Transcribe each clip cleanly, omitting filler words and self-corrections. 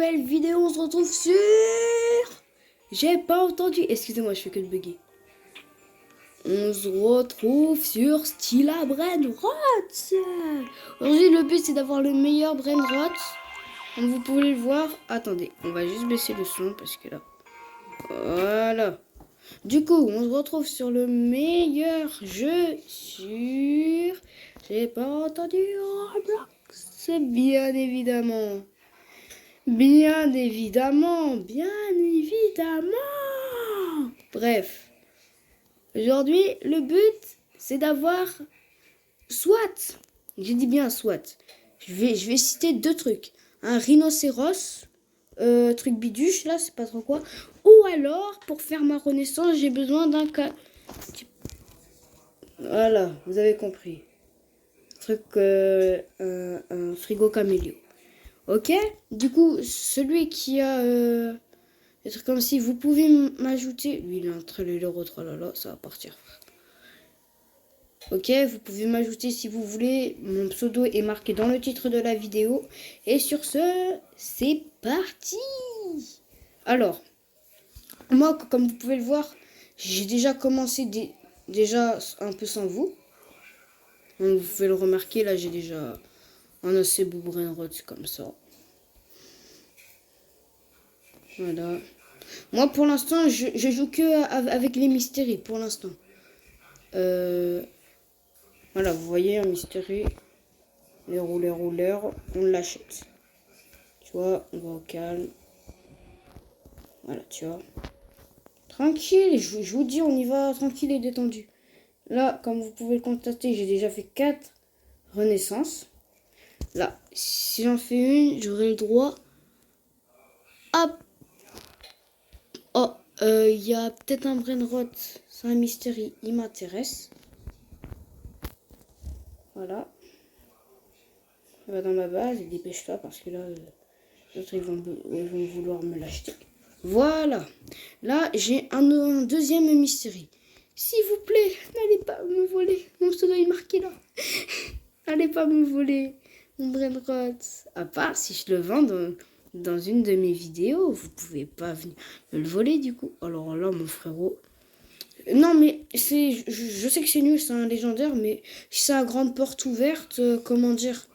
nouvelle vidéo. On se retrouve sur... J'ai pas entendu. Excusez-moi, je fais que de bugger. On se retrouve sur Stila Brainrot. Aujourd'hui, le but, c'est d'avoir le meilleur Brainrot. Comme vous pouvez le voir. Attendez, on va juste baisser le son parce que là... Voilà. Du coup, on se retrouve sur le meilleur jeu sur... J'ai pas entendu Roblox. C'est bien évidemment. Bien évidemment. Bref. Aujourd'hui, le but, c'est d'avoir soit, j'ai dit bien soit, je vais citer deux trucs. Un rhinocéros, truc biduche, là, c'est pas trop quoi. Ou alors, pour faire ma renaissance, j'ai besoin d'un... Voilà, vous avez compris. Truc, un frigo caméléo. Ok? Du coup, celui qui a... des trucs comme si, vous pouvez m'ajouter... Lui, il est en train de l'euro 3, là, ça va partir. Ok, vous pouvez m'ajouter si vous voulez. Mon pseudo est marqué dans le titre de la vidéo. Et sur ce, c'est parti. Alors, moi, comme vous pouvez le voir, j'ai déjà commencé déjà un peu sans vous. Donc, vous pouvez le remarquer, là, j'ai déjà un assez beau brainrot comme ça. Voilà. Moi, pour l'instant, je joue que avec les mystéries, pour l'instant. Voilà, vous voyez, un mystérie. Les rouleurs, on l'achète. Tu vois, on va au calme. Voilà, tu vois. Tranquille, je vous dis, on y va tranquille et détendu. Là, comme vous pouvez le constater, j'ai déjà fait 4 renaissances. Là, si j'en fais une, j'aurai le droit à... Oh, il y a peut-être un brainrot. C'est un mystérieux, il m'intéresse. Voilà. Ça va dans ma base, et dépêche-toi parce que là, les autres, ils vont vouloir me l'acheter. Voilà. Là, j'ai un deuxième mystérieux. S'il vous plaît, n'allez pas me voler. Mon pseudo est marqué là. N'allez pas me voler mon brainrot. À part si je le vends dans une de mes vidéos. Vous pouvez pas venir me le voler du coup. Alors là, mon frérot. Non, mais je sais que c'est nul, c'est un légendaire, mais si c'est à grande porte ouverte, comment dire?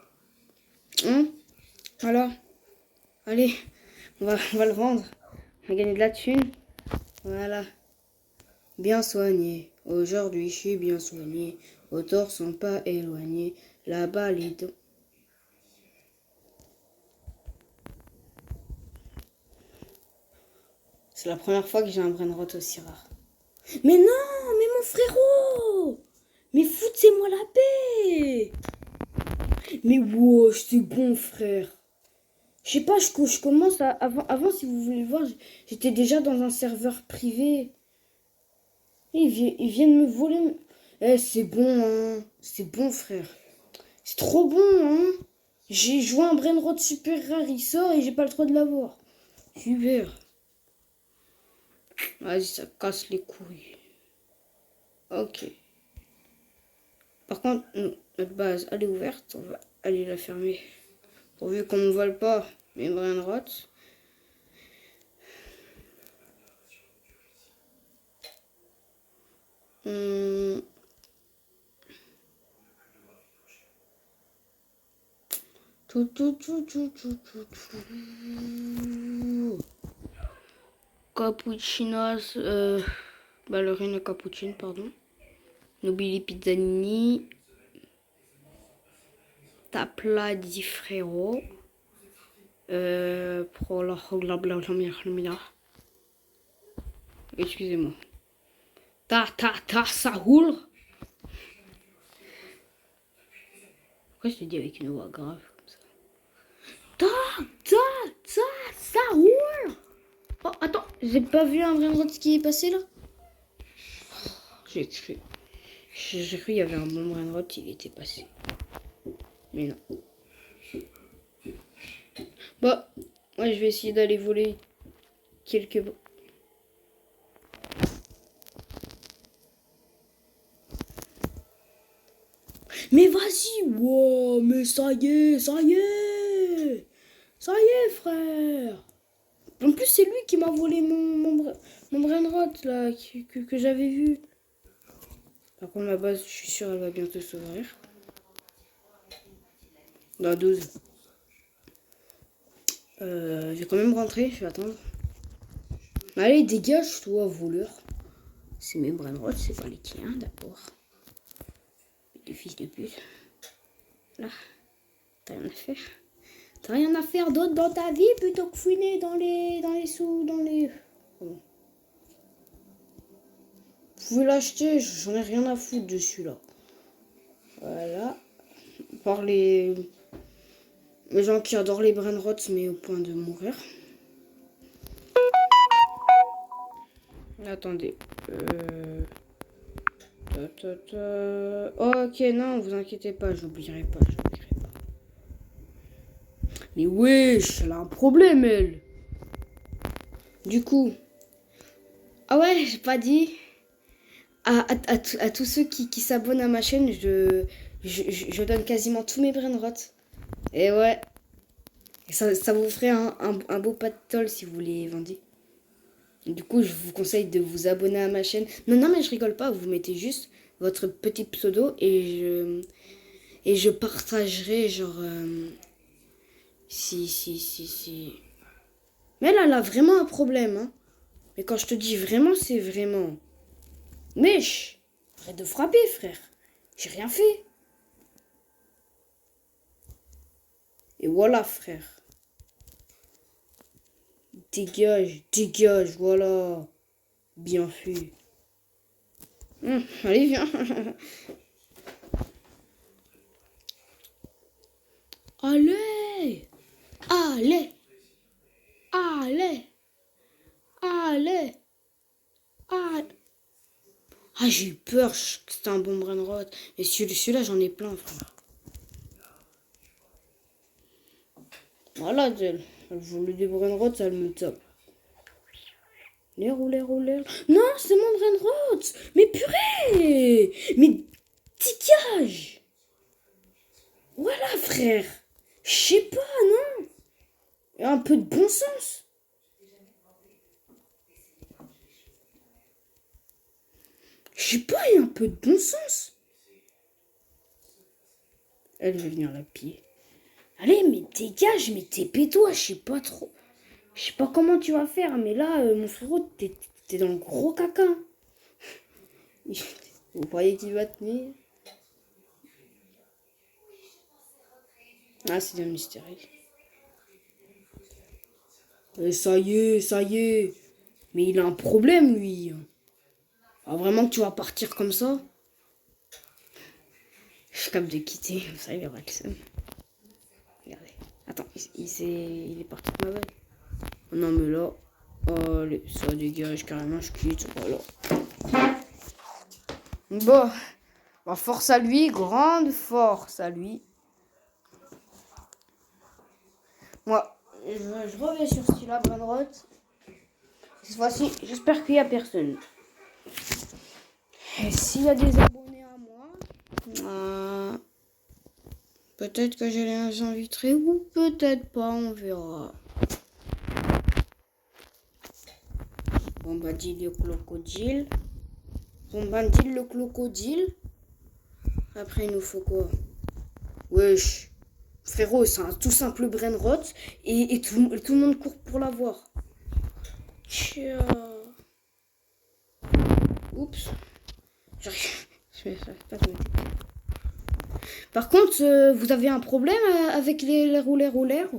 Hein? Voilà. Allez, on va le vendre. On va gagner de la thune. Voilà. Bien soigné. Aujourd'hui, je suis bien soigné. Vos torts sont pas éloignés. Là-bas, les dents. C'est la première fois que j'ai un brainrot aussi rare. Mais non, mais mon frérot! Mais foutez-moi la paix! Mais wesh, c'est bon, frère. Je sais pas, je commence à... Avant, si vous voulez le voir, j'étais déjà dans un serveur privé. Et ils viennent me voler. Eh, c'est bon, hein. C'est bon, frère. C'est trop bon, hein. J'ai joué un brainrot super rare, il sort et j'ai pas le droit de l'avoir. Super. Vas-y, ça casse les couilles. Ok. Par contre, notre base, elle est ouverte. On va aller la fermer. Pourvu qu'on ne vole pas mes brainrots. Cappuccinos, ballerina cappuccino, pardon. Nobili pizzanini. Tapla di frérot. Pro la excusez-moi. Ça roule. Pourquoi je te dis avec une voix grave comme ça? Ça roule. Oh, attends, j'ai pas vu un brainrot qui est passé là. J'ai cru qu'il y avait un bon brainrot, il était passé. Mais non. Bon, moi je vais essayer d'aller voler quelques... Mais vas-y, wow, mais ça y est, frère. En plus, c'est lui qui m'a volé mon brainrot, là, que j'avais vu. Par contre, ma base, je suis sûre, elle va bientôt s'ouvrir. Dans 12. Je vais quand même rentrer, je vais attendre. Allez, dégage, toi, voleur. C'est mes brainrots, c'est pas les tiens, d'accord. Les fils de pute. Là, t'as rien à faire. T'as rien à faire d'autre dans ta vie plutôt que fouiner dans les sous, dans les... Bon. Vous pouvez l'acheter, j'en ai rien à foutre dessus, là. Voilà. Par les gens qui adorent les brainrots, mais au point de mourir. Attendez. Ok, non, vous inquiétez pas, j'oublierai pas. Mais wesh, elle a un problème, elle. Du coup... Ah ouais, j'ai pas dit... À tous ceux qui s'abonnent à ma chaîne, je donne quasiment tous mes brainrots. Et ouais. Et ça vous ferait un beau pactole si vous les vendiez. Du coup, je vous conseille de vous abonner à ma chaîne. Non, mais je rigole pas. Vous mettez juste votre petit pseudo et je partagerai genre... Si. Mais là, elle a vraiment un problème. Hein. Mais quand je te dis vraiment, c'est vraiment... Mèche, arrête de frapper, frère. J'ai rien fait. Et voilà, frère. Dégage, voilà. Bien fait. Allez, viens. Allez. Ah, j'ai eu peur que c'était un bon brainrot. Et celui-là, j'en ai plein, frère. Voilà, elle voulait des brainrots, elle me tape. Les rouler. Non, c'est mon brainrot. Mais purée. Mais dégage. Voilà, frère. Je sais pas, non. Il y a un peu de bon sens. Je sais pas, il y a un peu de bon sens. Elle va venir la piller. Allez, mais dégage, mais tais-toi, je sais pas trop. Je sais pas comment tu vas faire, mais là, mon frérot, t'es dans le gros caca. Vous croyez qu'il va tenir? Ah, c'est un mystérieux. Et ça y est. Mais il a un problème, lui. Ah, vraiment que tu vas partir comme ça? Je suis capable de quitter, ça il aura le seum. Regardez. Attends, il est parti de ma vague. Oh non, mais là... Allez, ça dégage carrément, je quitte, voilà. Bon, force à lui, grande force à lui. Moi, je reviens sur ce qu'il a, brainrot. Cette fois-ci, j'espère qu'il n'y a personne. Et s'il y a des abonnés à moi, peut-être que je les inviterai ou peut-être pas, on verra. Bombadil le crocodile. Bombadil le crocodile. Après, il nous faut quoi? Wesh. Frérot, c'est un tout simple brainrot et tout le monde court pour l'avoir. Tiens. Oups. Je vais pas te mettre. Par contre, vous avez un problème avec les rouleurs?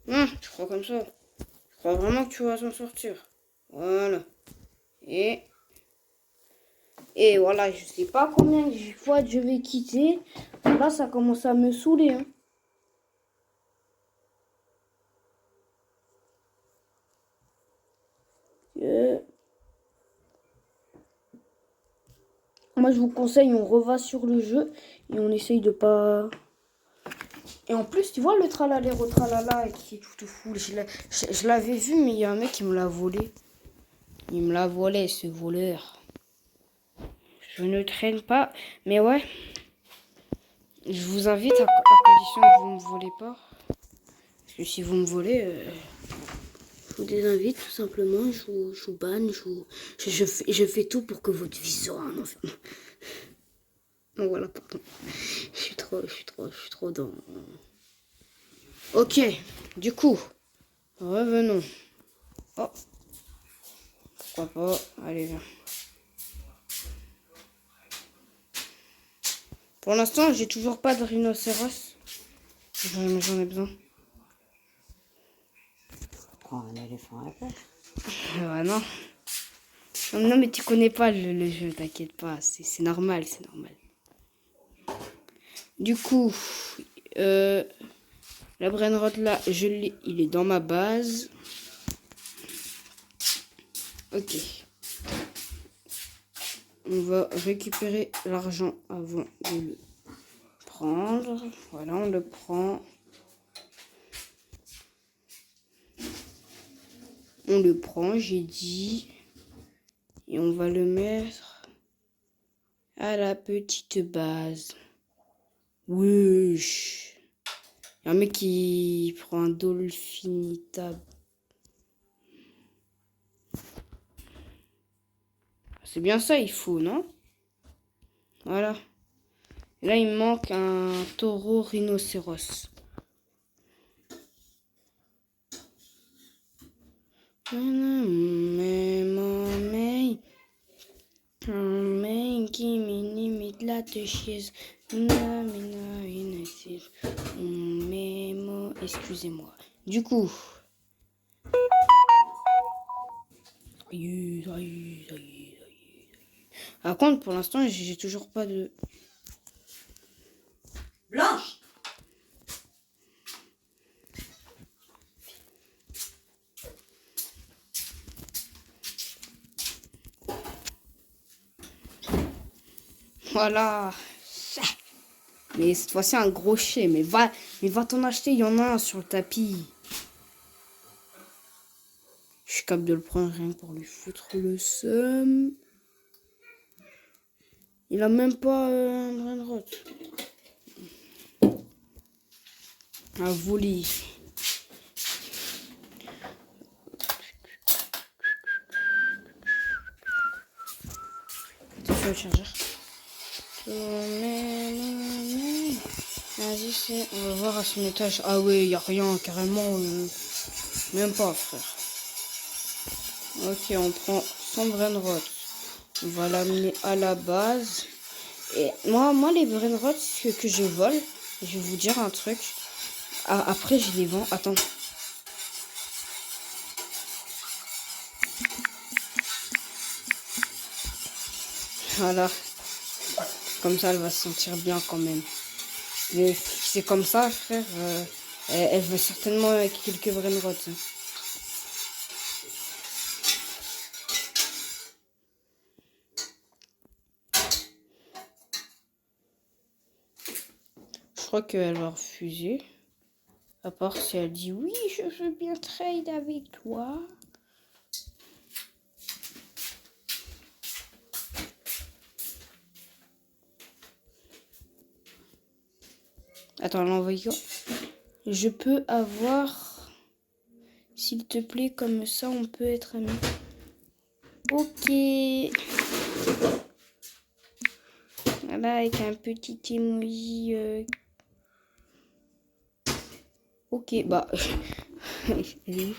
Je crois comme ça. Je crois vraiment que tu vas s'en sortir. Voilà. Et voilà, je sais pas combien de fois je vais quitter. Là, ça commence à me saouler. Hein. Moi, je vous conseille, on reva sur le jeu et on essaye de pas... Et en plus, tu vois le tralala au tralala qui est tout fou. Je l'avais vu, mais il y a un mec qui me l'a volé. Il me l'a volé, ce voleur. Je ne traîne pas, mais ouais. Je vous invite à condition que vous ne me volez pas. Parce que si vous me volez, je vous désinvite tout simplement. Je vous banne. Je fais tout pour que votre vie soit un enfer. Donc voilà, pardon. Je suis trop dans... Ok, du coup, revenons. Oh, pourquoi pas. Allez, viens. Pour l'instant, j'ai toujours pas de rhinocéros. J'en ai besoin. Prends un éléphant à la place. Ah non. Non, mais tu connais pas le jeu, t'inquiète pas. C'est normal, c'est normal. Du coup, la brainrot là, je l'ai, il est dans ma base. Ok. On va récupérer l'argent avant de le prendre. Voilà, on le prend. On le prend, j'ai dit. Et on va le mettre à la petite base. Wesh. Il y a un mec qui prend un dolphinitable. C'est bien ça, il faut, non? Voilà. Et là, il me manque un taureau rhinocéros. Excusez-moi. Du coup. Par contre, pour l'instant, j'ai toujours pas de... Blanche! Voilà. Mais cette fois-ci, un gros chien. Mais va t'en acheter. Il y en a un sur le tapis. Je suis capable de le prendre rien que pour lui foutre le seum. Il a même pas un brainrot. Un volley. C'est le chargeur. Vas-y, on va voir à son étage. Ah ouais, y a rien, carrément. Même pas, frère. Ok, on prend son brainrot. On va l'amener à la base. Et moi les brainrots que je vole, je vais vous dire un truc. Ah, après, je les vends. Attends. Voilà. Comme ça, elle va se sentir bien quand même. Mais c'est comme ça, frère. Elle veut certainement quelques brainrots. Je crois qu'elle va refuser. À part si elle dit oui, je veux bien trade avec toi. Attends, elle a envoyé quoi? Je peux avoir... S'il te plaît, comme ça, on peut être amis. Ok. Voilà, avec un petit emoji. Ok, bah... Elle est où?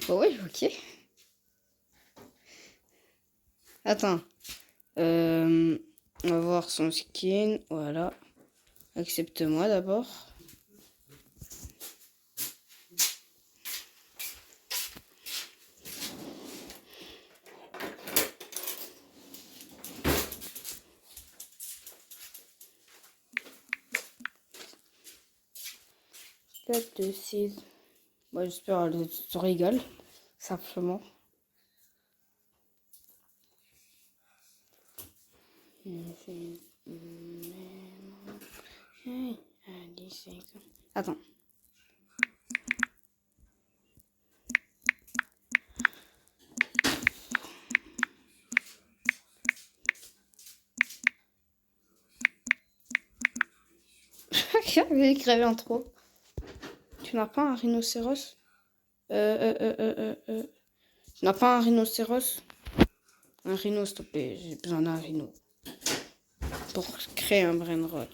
Bah ouais, ok. Attends. On va voir son skin. Voilà. Accepte-moi d'abord. Tête de 6. Bon, j'espère qu'elle se régale. Simplement. Attends. J'ai crevé en trop. Tu n'as pas un rhinocéros? Tu n'as pas un rhinocéros? Un rhino, s'il te plaît. J'ai besoin d'un rhino. Pour créer un brainrot.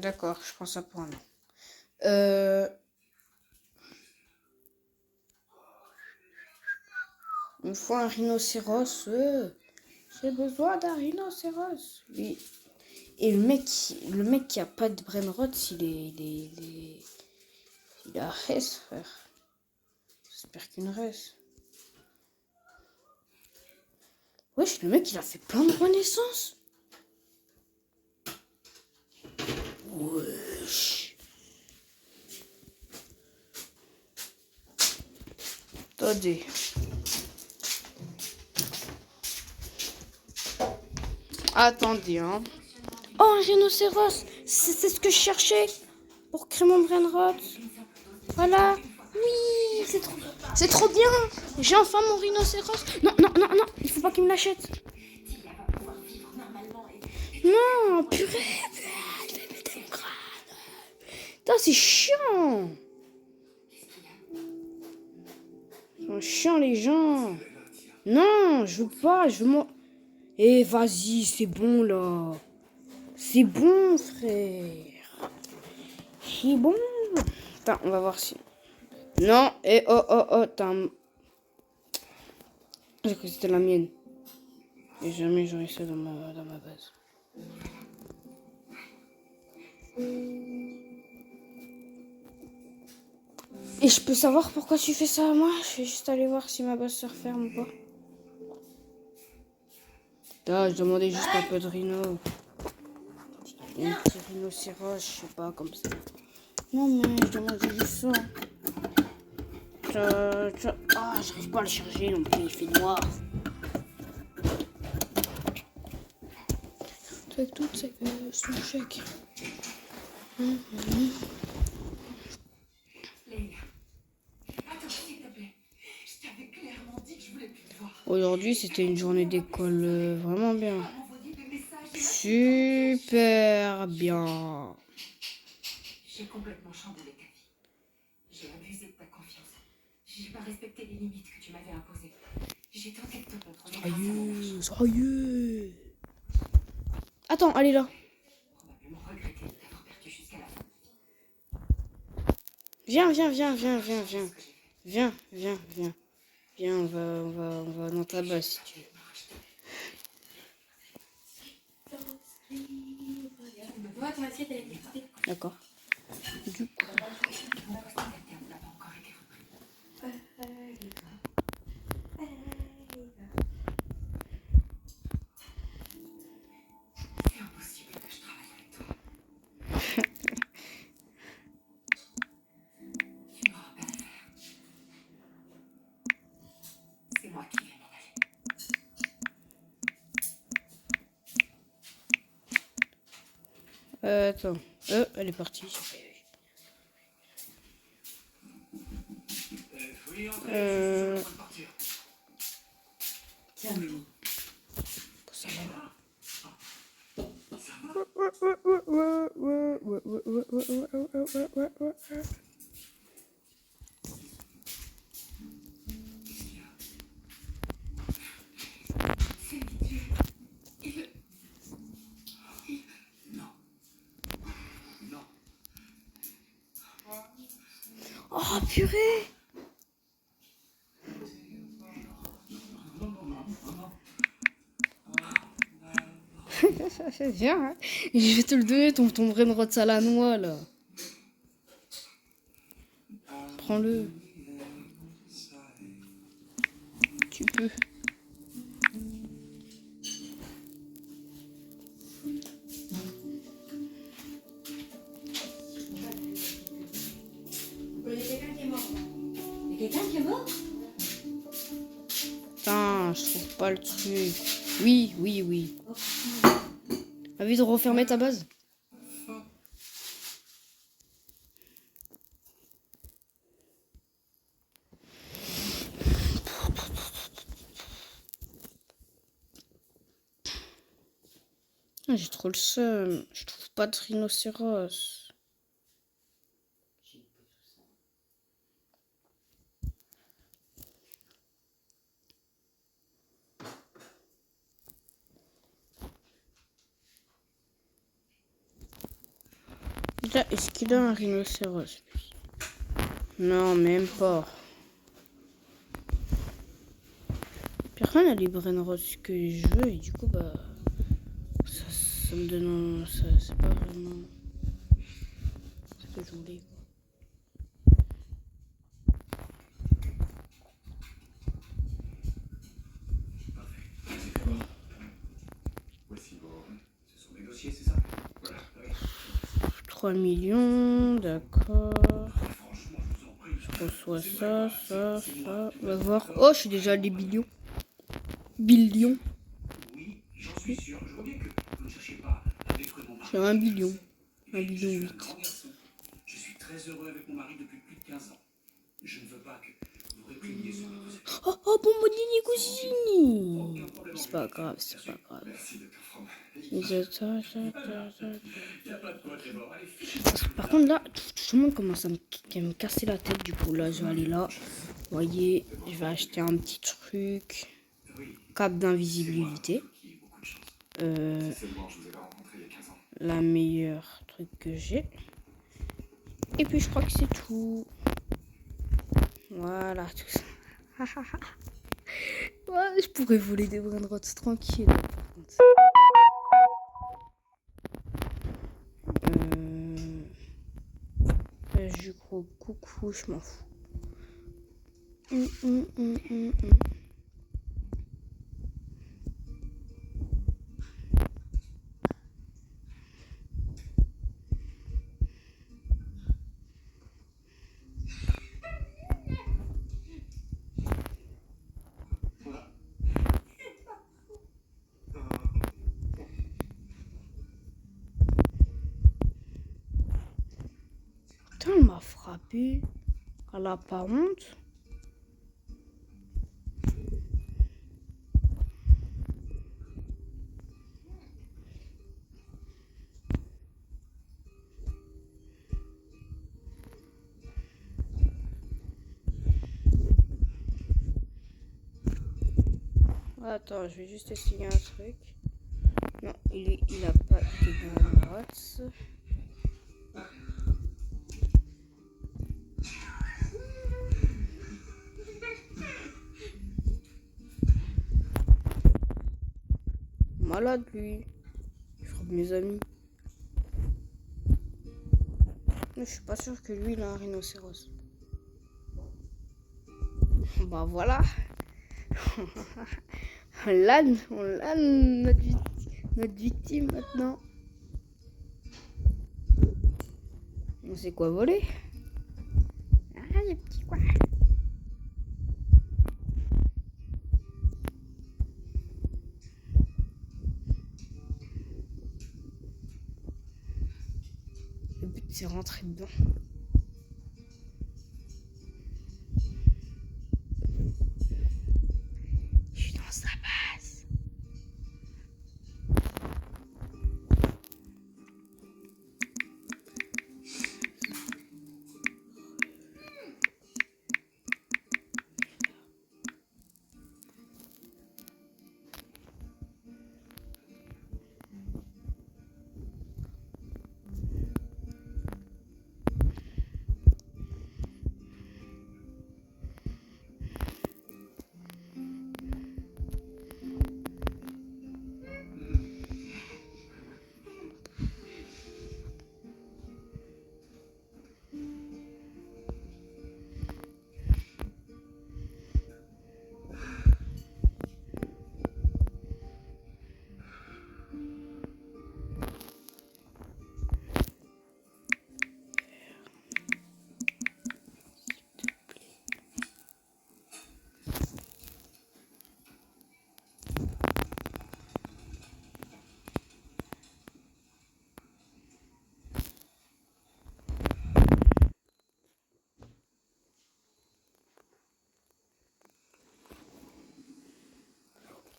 D'accord, je prends ça pour un non. Il me faut un rhinocéros. J'ai besoin d'un rhinocéros. Oui. Et le mec qui a pas de brainrot, il a res, frère. J'espère qu'une res. Wesh, le mec il a fait plein de renaissances. Wesh. Attendez. Attendez, hein. Oh, un rhinocéros. C'est ce que je cherchais pour créer mon brainrot. Voilà. Oui, c'est trop bien. J'ai enfin mon rhinocéros. Non, non, non, non. Il faut pas qu'il me l'achète. Non, purée. Putain, c'est chiant. Ils sont chiants, les gens. Non, je veux pas. Je veux moi. Eh, vas-y, c'est bon, là. C'est bon, frère. C'est bon. Attends, on va voir si... Non, et oh, j'ai cru que c'était la mienne. Et jamais j'aurais ça dans ma base. Et je peux savoir pourquoi tu fais ça à moi? Je vais juste aller voir si ma base se referme ou pas. Là, je demandais juste un peu de rhino. Un petit rhinocéros, je sais pas, comme ça. Non, mais je demandais juste ça. Ah, j'arrive pas à le charger non plus, il fait noir. Avec toutes ces son chèque. Aujourd'hui, c'était une journée d'école vraiment bien. Super bien. J'ai complètement chamboulé ta vie. J'ai abusé de ta confiance. J'ai pas respecté les limites que tu m'avais imposées. J'ai tenté de te contrôler. Sérieux. Attends, elle est là. Probablement regretté d'avoir perdu jusqu'à la fin. Viens. Viens, on va dans ta base si tu veux. D'accord. Du coup. C'est impossible que je travaille avec toi. Tu n'auras pas à faire. C'est moi qui vais m'en aller. Attends. Elle est partie. Tiens, Oh purée. Viens, hein. Je vais te le donner, ton brainrot à la noix, là. Prends-le. Tu peux. Il y a quelqu'un qui est mort. Il y a quelqu'un qui est mort? Putain, je trouve pas le truc. Oui. Envie de refermer ta base? Ah, j'ai trop le seum. Je trouve pas de rhinocéros. Déjà, est-ce qu'il a un rhinocéros? Non, même pas. Personne n'a les brain roses que je veux et du coup, bah, ça me donne. C'est pas vraiment ce que je voulais. Voici vos. Ce sont des dossiers, c'est ça? Voilà, oui. 3 millions, d'accord. Franchement, je vous en prie. Je reçois ça. On va voir. Oh, je suis déjà à des billions. Billions. Oui, j'en suis sûr. Je vois bien que vous ne cherchez pas à détruire mon mari. J'ai 1 billion. 1 Je billion suis un 8. grand garçon. Je suis très heureux avec mon mari depuis plus de 15 ans. Je ne veux pas que vous réprimiez ce que vous êtes. Oh, bon, Modini Cousini. Aucun problème. C'est pas grave, c'est pas grave. Merci, docteur Fromm. Ça. Il n'y a pas de quoi, Trevor. Allez, fichez. Par contre, là, tout le monde commence à me casser la tête. Du coup, là, je vais aller là. Vous voyez, je vais acheter un petit truc. Cap d'invisibilité. La meilleure truc que j'ai. Et puis, je crois que c'est tout. Voilà, tout ça. Ouais, je pourrais voler des brainrots tranquille. Par contre. Du gros coucou, je m'en fous. Putain, elle m'a frappé. Elle a pas honte. Attends, je vais juste essayer un truc. Non, il a pas de brainrots. Malade lui. Il frappe mes amis. Mais je suis pas sûr que lui il a un rhinocéros. Bah voilà. on l'a notre victime maintenant. On sait quoi voler. Ah les petits quoi. Le but c'est rentrer dedans. Je suis dans sa base.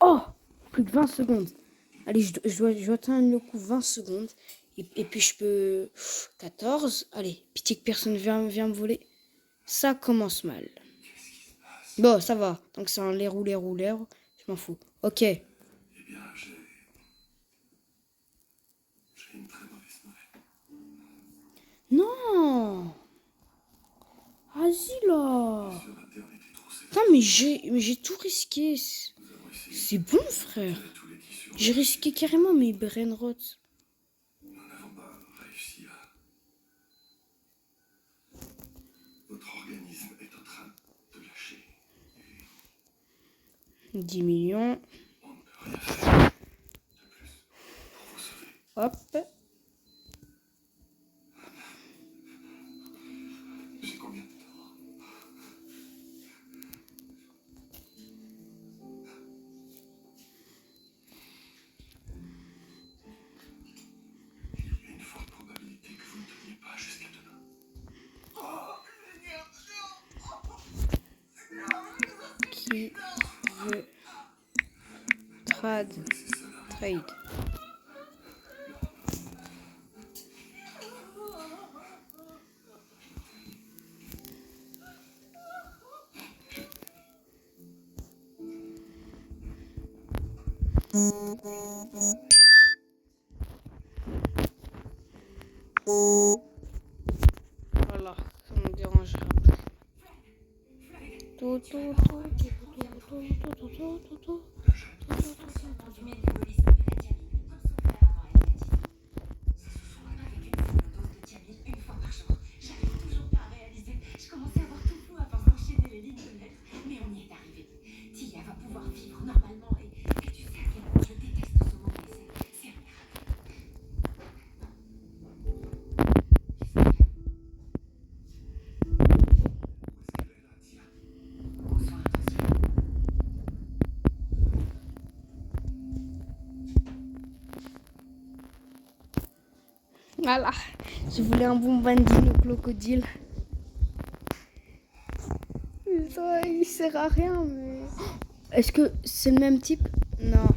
Oh, plus que 20 secondes. Allez, je dois atteindre le coup 20 secondes. Et puis je peux... 14. Allez, pitié que personne vient me voler. Ça commence mal. Bon, ça va. Donc c'est un l'air, je m'en fous. Ok. Eh bien, j'ai une très mauvaise nouvelle. Non. Vas-y là. Sur Internet est trop sévère. Putain, mais j'ai tout risqué. Nous avons essayé C'est bon, frère. de tous les tissus. J'ai risqué carrément mes brainrots. Nous n'avons pas réussi à... Votre organisme est en train de lâcher. 10 millions. On ne peut rien faire de plus pour vous sauver. Hop. J'ai combien de temps? Il y a une forte probabilité que vous ne teniez pas jusqu'à demain. Qui veut trade? Voilà, ça me dérangera plus. Tout, tout, tout, tout, tout, tout, tout, tout, tout. Du mien de police de la Tiamine, comme son frère avant elle l'a dit. Avec une faible dose de Tiamine, une fois par jour, j'arrive toujours pas à réaliser. Je commençais à avoir tout flou à force d'enchaîner les lignes de lettres, mais on y est arrivé. Tia va pouvoir vivre normalement et tu sais à quel point je déteste ce mot, mais c'est un miracle. Aux soins intensifs. Voilà, je voulais un bon bandit au crocodile. Ça, il sert à rien, mais... Est-ce que c'est le même type? Non,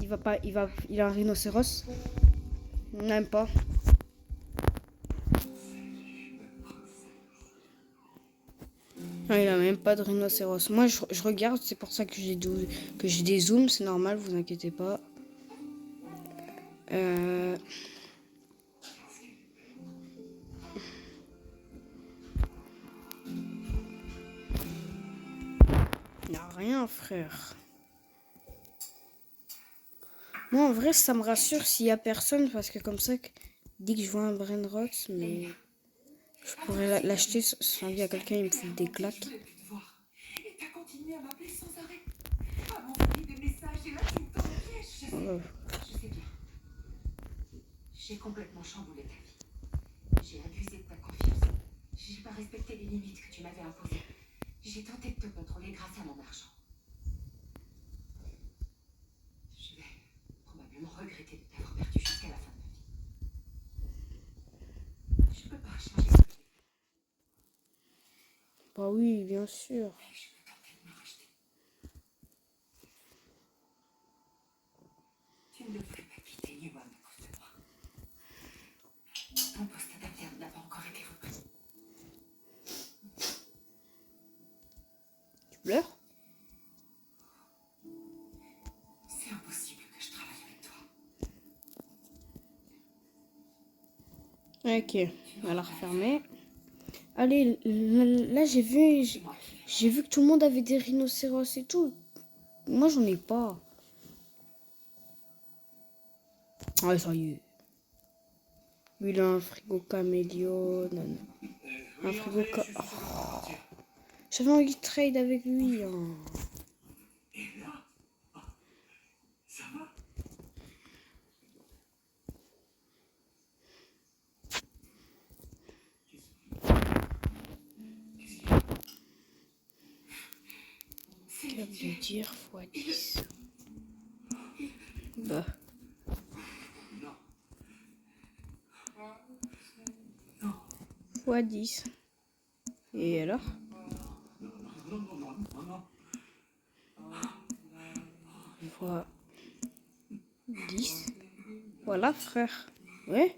il va pas, il a un rhinocéros. Même pas. Non, il a même pas de rhinocéros. Moi, je regarde, c'est pour ça que j'ai des zooms, c'est normal, vous inquiétez pas. Il n'y a rien, frère. Moi, en vrai, ça me rassure s'il y a personne, parce que comme ça, dès que je vois un brainrot, mais je pourrais l'acheter sans dire à quelqu'un, il me fout des claques. Je voulais plus te voir. Et t'as continué à m'appeler sans arrêt. À m'envoyer des messages et là tu me tends le piège. Je sais bien. J'ai complètement chamboulé ta vie. J'ai abusé de ta confiance. J'ai pas respecté les limites que tu m'avais imposées. J'ai tenté de te contrôler grâce à mon argent. Je vais probablement regretter de t'avoir perdu jusqu'à la fin de ma vie. Je peux pas changer ce que j'ai fait, Bah oui, bien sûr. mais je peux tenter de me racheter. Tu ne devrais pas quitter Newham à cause de moi. Ton poste d'interne n'a pas encore été repris. Tu pleures? C'est impossible que je travaille avec toi. Ok, on va la refermer. Allez, là j'ai vu que tout le monde avait des rhinocéros et tout. Moi j'en ai pas. Ouais, ça y est. Lui il a un frigo caméléon. Un frigo J'avais envie de trade avec lui. Hein. Et là, ça va? Que de dire x10. Bah. x10. Et alors? 10. Voilà, frère. Ouais.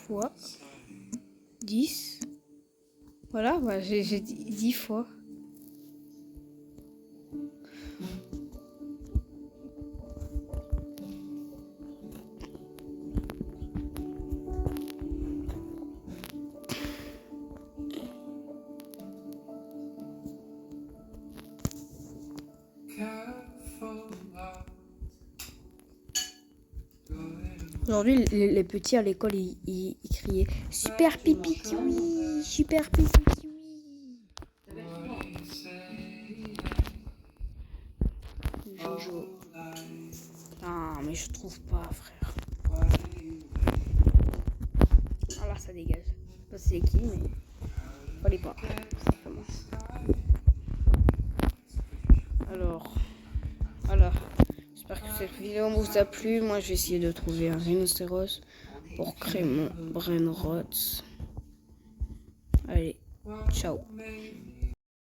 Fois 10. Voilà, bah, j'ai dit 10 fois. Aujourd'hui, les petits à l'école, ils criaient super pipi kiwi, super pipi kiwi. Jojo. Ah, mais je trouve pas, frère. Ah là, ça dégage. Je sais pas c'est qui, mais fallait pas. Simplement. Alors, voilà. J'espère que cette vidéo vous a plu. Moi, je vais essayer de trouver un rhinocéros pour créer mon brain rot. Allez, ciao.